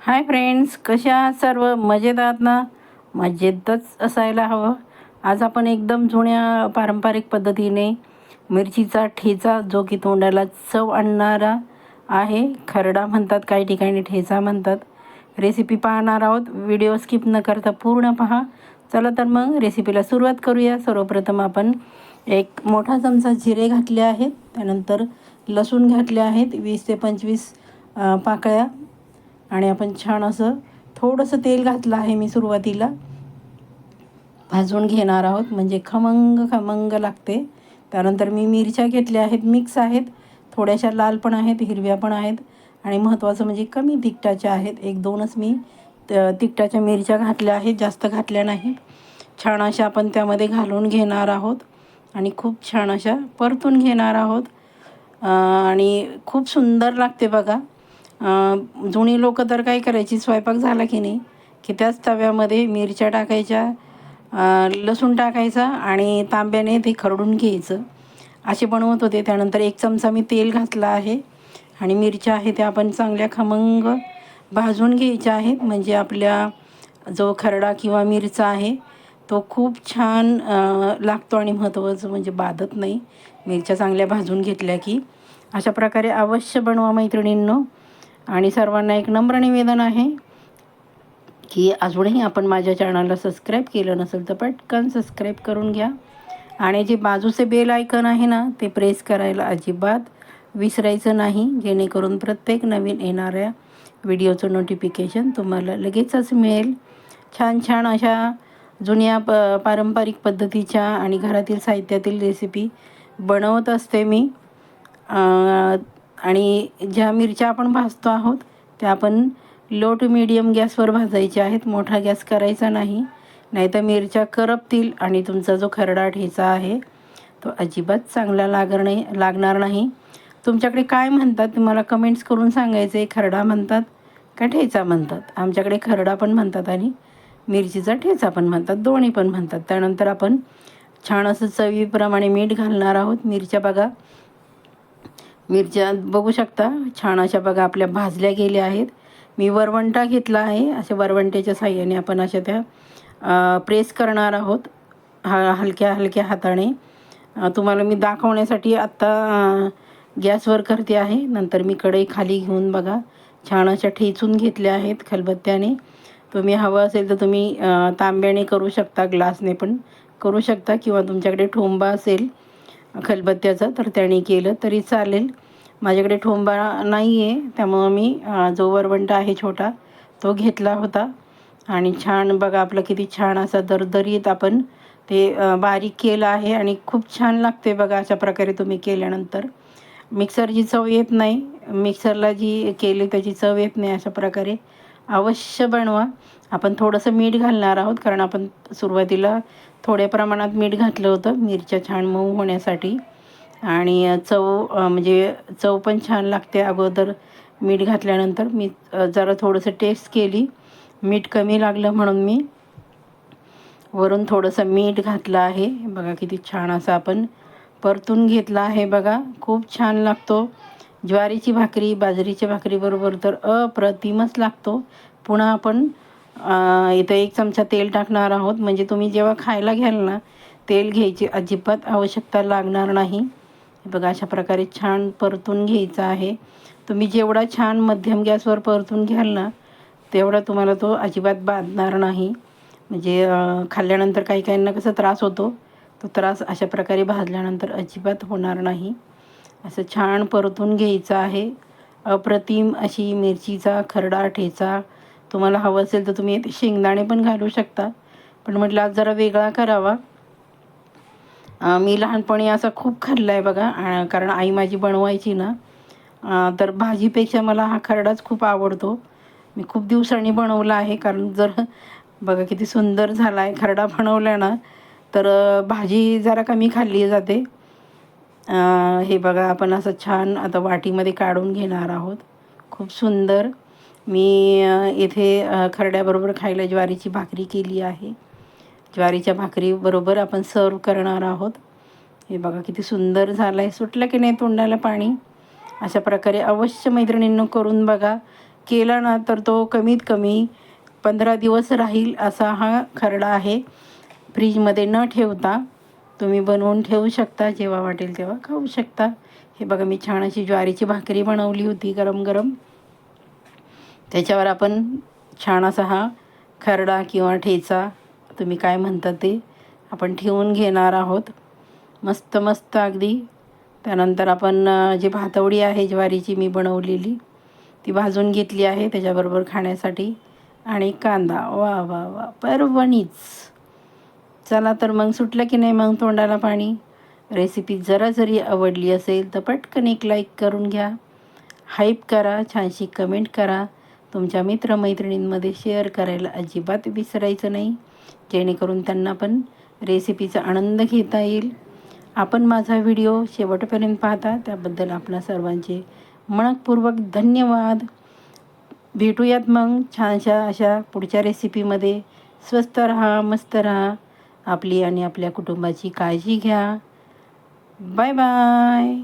Hi friends, कशा आहात सर्व? मजेत आहात ना? मजेतच असायला हवं. आज आपण एकदम जुन्या पारंपरिक पद्धतीने मिरचीचा ठेचा, जो की तोंडाला चव आणणारा आहे, खरडा म्हणतात, काही ठिकाणी ठेचा म्हणतात, रेसिपी पाहणार आहोत. व्हिडिओ स्किप न करता पूर्ण पहा. चला तर मग रेसिपीला सुरुवात करूया. सर्वप्रथम आपण एक मोठा चमचा जिरे घातले आहेत, त्यानंतर लसूण घातले आहेत 20 ते 25 पाकळ्या, आणि आपण छान असं थोडंसं तेल घातलं आहे मी सुरुवातीला. भाजून घेणार आहोत म्हणजे खमंग खमंग लागते. त्यानंतर मी मिरच्या घेतल्या आहेत, मिक्स आहेत, थोड्याशा लाल पण आहेत, हिरव्या पण आहेत, आणि महत्त्वाचं म्हणजे कमी तिखटाच्या आहेत. 1-2च मी तिखटाच्या मिरच्या घातल्या आहेत, जास्त घातल्या नाही. छान अशा आपण त्यामध्ये घालून घेणार आहोत आणि खूप छान अशा परतून घेणार आहोत. आणि खूप सुंदर लागते बघा. जुनी लोक तर काय करायची, स्वयंपाक झाला की नाही की त्याच तव्यामध्ये मिरच्या टाकायच्या, लसूण टाकायचा आणि तांब्याने ते खरडून घ्यायचं, असे बनवत होते. त्यानंतर 1 चमचा मी तेल घातला आहे आणि मिरच्या आहे त्या आपण चांगल्या खमंग भाजून घ्यायच्या आहेत, म्हणजे आपल्या जो खरडा किंवा मिरचा आहे तो खूप छान लागतो आणि महत्त्वाचं म्हणजे बाधत नाही मिरच्या चांगल्या भाजून घेतल्या की. अशा प्रकारे अवश्य बनवा मैत्रिणींनो. आणि सर्वांना एक नम्र निवेदन आहे की अजूनही आपण माझ्या चॅनलला सबस्क्राईब केलं नसेल तर पटकन सबस्क्राईब करून घ्या, आणि जे बाजूचे बेल आयकन आहे ना ते प्रेस करायला अजिबात विसरायचं नाही, जेणेकरून प्रत्येक नवीन येणाऱ्या व्हिडिओचं नोटिफिकेशन तुम्हाला लगेचच मिळेल. छान छान अशा जुन्या पारंपरिक पद्धतीच्या आणि घरातील साहित्यातील रेसिपी बनवत असते मी. आणि ज्या मिरच्या आपण भाजतो आहोत त्या आपण लो टू मीडियम गॅसवर भाजायच्या आहेत, मोठा गॅस करायचा नाही, नाहीतर मिरच्या करपतील आणि तुमचा जो खरडा ठेचा आहे तो अजिबात चांगला लागणार नाही. तुमच्याकडे काय म्हणतात तुम्हाला कमेंट्स करून सांगायचं आहे, खरडा म्हणतात का ठेचा म्हणतात? आमच्याकडे खरडा पण म्हणतात आणि मिरचीचा ठेचा पण म्हणतात, दोन्ही पण म्हणतात. त्यानंतर आपण छान असं चवीप्रमाणे मीठ घालणार आहोत. मिरच्या बघा, मिरच्या बघू शकता छान अशा बघा आपल्या भाजल्या गेल्या आहेत. मी वरवंटा घेतला आहे, अशा वरवंट्याच्या साहाय्याने आपण अशा त्या प्रेस करणार आहोत हलक्या हलक्या हाताने. तुम्हाला मी दाखवण्यासाठी आत्ता गॅसवर करते आहे. नंतर मी कढई खाली घेऊन बघा छान अशा ठेचून घेतल्या आहेत खलबत्त्याने. तुम्ही हवं असेल तर तुम्ही तांब्याने करू शकता, ग्लासने पण करू शकता, किंवा तुमच्याकडे ठोंबा असेल खलबत्त्याचा तर त्याने केलं तरी चालेल. माझ्याकडे ठोंबा नाही आहे, त्यामुळं मी जो वरवंटा आहे छोटा तो घेतला होता. आणि छान बघा आपलं किती छान असा दरदरीत आपण ते बारीक केलं आहे आणि खूप छान लागते बघा. अशा प्रकारे तुम्ही केल्यानंतर मिक्सरची चव येत नाही, मिक्सरला जी केली त्याची चव येत नाही. अशा प्रकारे अवश्य बनवा. आपण थोडंसं मीठ घालणार आहोत, कारण आपण सुरुवातीला थोड्या प्रमाणात मीठ घातलं होतं मिरच्या छान मऊ होण्यासाठी, आणि म्हणजे चव पण छान लागते. अगोदर मीठ घातल्यानंतर मी जरा थोडंसं टेस्ट केली, मीठ कमी लागलं म्हणून मी वरून थोडंसं मीठ घातलं आहे. बघा किती छान असं आपण परतून घेतला आहे बघा, खूप छान लागतो. ज्वारीची भाकरी, बाजरीच्या भाकरीबरोबर तर अप्रतिमच लागतो. पुन्हा आपण इथं 1 चमचा तेल टाकणार आहोत, म्हणजे तुम्ही जेव्हा खायला घ्याल ना तेल घ्यायची अजिबात आवश्यकता लागणार नाही. बघा अशा प्रकारे छान परतून घ्यायचं आहे. तुम्ही जेवढा छान मध्यम गॅसवर परतून घ्याल ना तेवढा तुम्हाला तो अजिबात बाधणार नाही. म्हणजे खाल्ल्यानंतर काही काहींना कसा त्रास होतो, तो त्रास अशा प्रकारे भाजल्यानंतर अजिबात होणार नाही. असं छान परतून घ्यायचं आहे. अप्रतिम अशी मिरचीचा खरडा ठेचा. तुम्हाला हवं असेल तर तुम्ही शेंगदाणे पण घालू शकता, पण म्हटलं आज जरा वेगळा करावा. मी लहानपणी असा खूप खाल्ला आहे बघा, कारण आई माझी बनवायची ना, तर भाजीपेक्षा मला हा खरडाच खूप आवडतो. मी खूप दिवसांनी बनवला आहे, कारण जर बघा किती सुंदर झाला आहे खरडा बनवला ना तर भाजी जरा कमी खाल्ली जाते. हे बघा आपण असं छान आता वाटीमध्ये काढून घेणार आहोत. खूप सुंदर. मी इथे खरड्याबरोबर खायला ज्वारीची भाकरी केली आहे. ज्वारीच्या भाकरीबरोबर आपण सर्व करणार आहोत. हे बघा किती सुंदर झालं आहे, सुटलं की नाही तोंडाला पाणी. अशा प्रकारे अवश्य मैत्रिणींनो करून बघा. केला ना तर तो कमीत कमी 15 दिवस राहील असा हा खरडा आहे. फ्रीजमध्ये न ठेवता तुम्ही बनवून ठेवू शकता, जेव्हा वाटेल तेव्हा खाऊ शकता. हे बघा, मी छान अशी ज्वारीची भाकरी बनवली होती गरम गरम. त्याच्यावर आपण छान असा हा खरडा किंवा ठेचा, तुम्ही काय म्हणता ते, आपण ठेवून घेणार आहोत. मस्त मस्त अगदी. त्यानंतर आपण जी भातवडी आहे ज्वारीची मी बनवलेली, ती भाजून घेतली आहे त्याच्याबरोबर खाण्यासाठी. आणि कांदा, वा वा वा, परवणीच. चला तर मग, सुटलं की नाही मग तोंडाला पाणी. रेसिपी जरा जरी आवडली असेल तर पटकन एक लाईक करून घ्या, हाईप करा, छानशी कमेंट करा, तुमच्या मित्रमैत्रिणींमध्ये शेअर करायला अजिबात विसरायचं नाही, जेणेकरून त्यांना पण रेसिपीचा आनंद घेता येईल. आपण माझा व्हिडिओ शेवटपर्यंत पाहता त्याबद्दल आपणा सर्वांचे मनःपूर्वक धन्यवाद. भेटूयात मग छानशा अशा पुढच्या रेसिपीमध्ये. स्वस्त राहा, मस्त राहा, आपली आणि आपल्या कुटुंबाची काळजी घ्या. Bye bye.